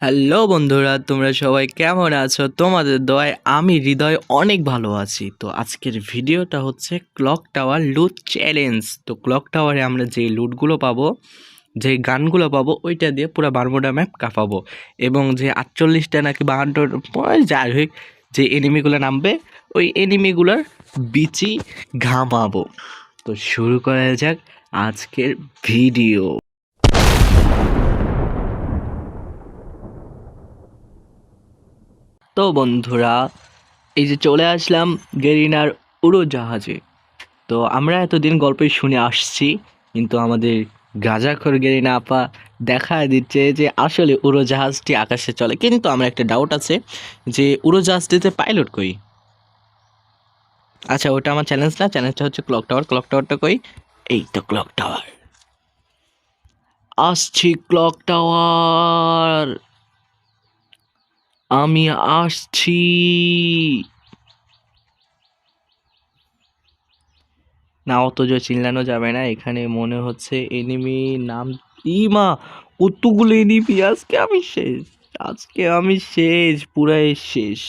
Hello বন্ধুরা, তোমরা সবাই কেমন আছো? তোমাদের দয়ায় আমি হৃদয় অনেক ভালো আছি। তো আজকের ভিডিওটা হচ্ছে ক্লক টাওয়ার লুট চ্যালেঞ্জ। তো ক্লক টাওয়ারে আমরা যে লুটগুলো পাবো, যে গানগুলো পাবো, ওইটা দিয়ে পুরো বারমুডা ম্যাপ কাঁপাবো। এবং যে 48টা নাকি 52 যাই হোক, যে এনিমিগুলো নামবে ওই এনিমিগুলোর বিচি ঘামাবো। তো শুরু করা যাক আজকের ভিডিও। তো বন্ধুরা, এই যে চলে আসলাম গেরিনার উড়োজাহাজে। তো আমরা এতদিন গল্পে শুনে আসছি, কিন্তু আমাদের গাঁজাখোর গেরিনা আপা দেখা দিচ্ছে যে আসলে উড়োজাহাজটি আকাশে চলে। কিন্তু আমার একটা ডাউট আছে যে উড়োজাহাজটিতে পাইলট কই? আচ্ছা, ওটা আমার চ্যালেঞ্জ না, চ্যালেঞ্জটা হচ্ছে ক্লক টাওয়ার। ক্লক টাওয়ারটা কই? এই তো ক্লক টাওয়ার, আসছি ক্লক টাওয়ার, আমি আসছি। না, অত জোর চিল্লানো যাবে না, এখানে মনে হচ্ছে এনিমি নাম। মা, কতগুলো এনিমি! আজকে আমি শেষ, পুরাই শেষ।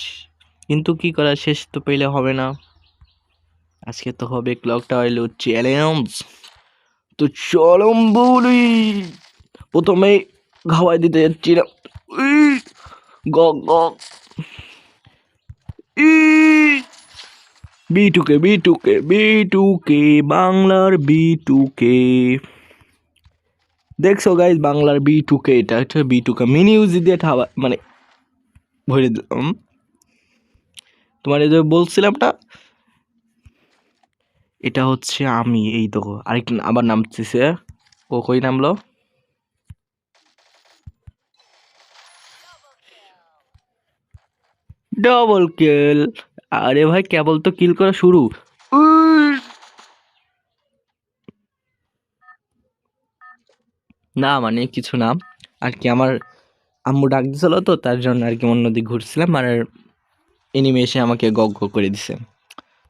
কিন্তু কি করা, শেষ তো পেলে হবে না, আজকে তো হবে ক্লক টাওয়ার লুট চ্যালেঞ্জ। তো চরম বলি, প্রথমে ঘাওয়াই দিতে যাচ্ছি না। উই, গ গ ই বি টুকে বাংলার বি টুকে। দেখছো গাইজ, বাংলার বি টুকে, এটা হচ্ছে বি টুকে মিনি ইউজি দিয়ে মানে ভরে দিলাম। তোমার এই যে বলছিলাম না, এটা হচ্ছে আমি। এই তো আরেকটা আবার নামতেছে। ও কই নামলো? ডবল কিল! আরে ভাই, কেবল তো কিল করা শুরু। উই! না মানে কিছু না, আর কি আমার আম্মু ডাক দিছিল, তো তার জন্য আর কি অন্যদিকে ঘুরছিলাম, আর এনিমে এসে আমাকে গগ গগ করে দিছে।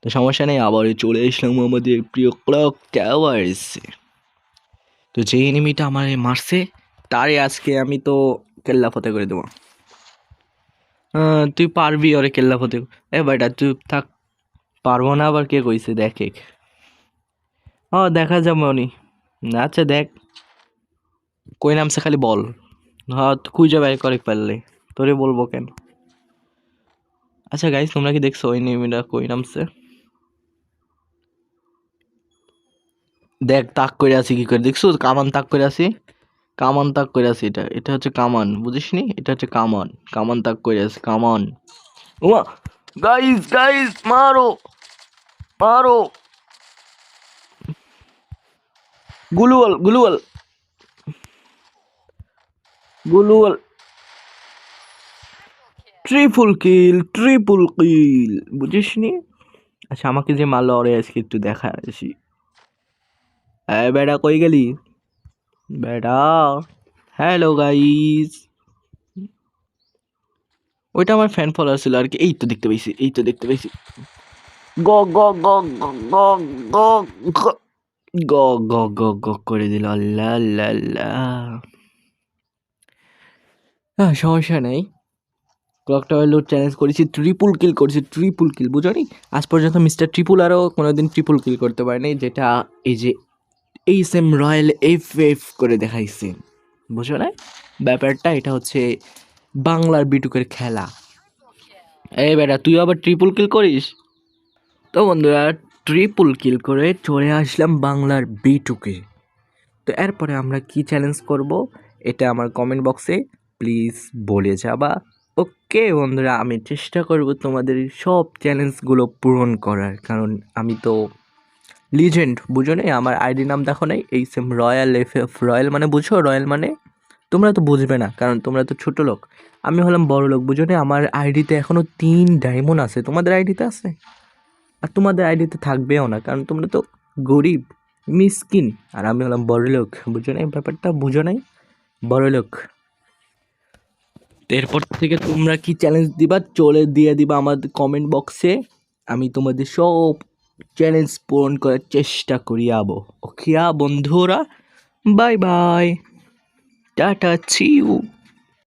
তো সমস্যা নেই, আবার চলে আসলাম আমাদের প্রিয় ক্লক টাওয়ার্সে। তো যে এনিমিটা আমার মারছে, তারে আজকে আমি তো কেল্লা ফতে করে দেবো। তুই পারবি ওরে কেল্লা ফতে? এ বেটা তুই থাক, পারবো না আবার কে কইছে? দেখে দেখা যাবে উনি। আচ্ছা দেখ, কই নামছে খালি বল। হ্যাঁ, খুঁজে বের করে পারলে তোরে বলবো কেন? আচ্ছা গাইস, তোমরা কি দেখছো ওই এনিমিটা কই নামছে? দেখ, তাক করে আছি কি করে, দেখছো? কামান তাক করে আছি, কামান তাক করে আছি। এটা এটা হচ্ছে কামান, বুঝিসনি? এটা হচ্ছে কামান, কামান তাক করে আছে, কামান। উমা, গাইস গাইস, মারো মারো! গুলুয়াল গুলুয়াল গুলুয়াল! ট্রিপল কিল, বুঝিসনি? আচ্ছা, আমাকে যে মারলো ওরে আজকে একটু দেখা আসি। বেটা কই গেলি বেটা? হ্যালো গাইস, ওইটা আমার ফ্যান ফলোয়ার ছিল আর কি। এই তো দেখতে পাইছি, এই তো দেখতে পাইছি। গ গ গ গ গ গ গ গ গ গ গ করে দিল। আল্লাহ আল্লাহ আল্লাহ। হ্যাঁ, সমস্যা নেই। ক্লক টাওয়ার লুট চ্যালেঞ্জ করেছি, ট্রিপল কিল করেছি, ট্রিপল কিল, বুঝো নি? আজ পর্যন্ত মিস্টার ট্রিপল আরও কোনোদিন ট্রিপল কিল করতে পারেনি, যেটা এই যে এই সেম রয়্যাল এফ করে দেখাইছে, বুঝো না ব্যাপারটা? এটা হচ্ছে বাংলার বিটুকের খেলা। এই বেটা, তুই আবার ট্রিপল কিল করিস? তো বন্ধুরা, ট্রিপল কিল করে চলে আসলাম বাংলার বি2কে। তো এরপরে আমরা কি চ্যালেঞ্জ করব, এটা আমার কমেন্ট বক্সে প্লিজ বলে যাবা। ওকে বন্ধুরা, আমি চেষ্টা করব তোমাদের সব চ্যালেঞ্জগুলো পূরণ করার, কারণ আমি তো লিজেন্ড, বুঝো না? আমার আইডি নাম দেখো নাই? এই সেম রয়্যাল এফ। রয়্যাল মানে বুঝো? রয়্যাল মানে তোমরা তো বুঝবে না, কারণ তোমরা তো ছোট লোক, আমি হলাম বড় লোক, বুঝো না? আমার আইডিতে এখনও 3 ডায়মন্ড আছে, তোমাদের আইডিতে আছে? আর তোমাদের আইডিতে থাকবেও না, কারণ তোমরা তো গরিব মিসকিন, আর আমি হলাম বড় লোক, বুঝো না ব্যাপারটা? বুঝো নাই? বড় লোক। তো এরপর থেকে তোমরা কি চ্যালেঞ্জ দিবা, চলে দিয়ে দিবা আমাদের কমেন্ট বক্সে। আমি তোমাদের সব চ্যালেঞ্জ পূরণ করার চেষ্টা করি যাবো। ওকে বন্ধুরা, bye bye, tata, see you.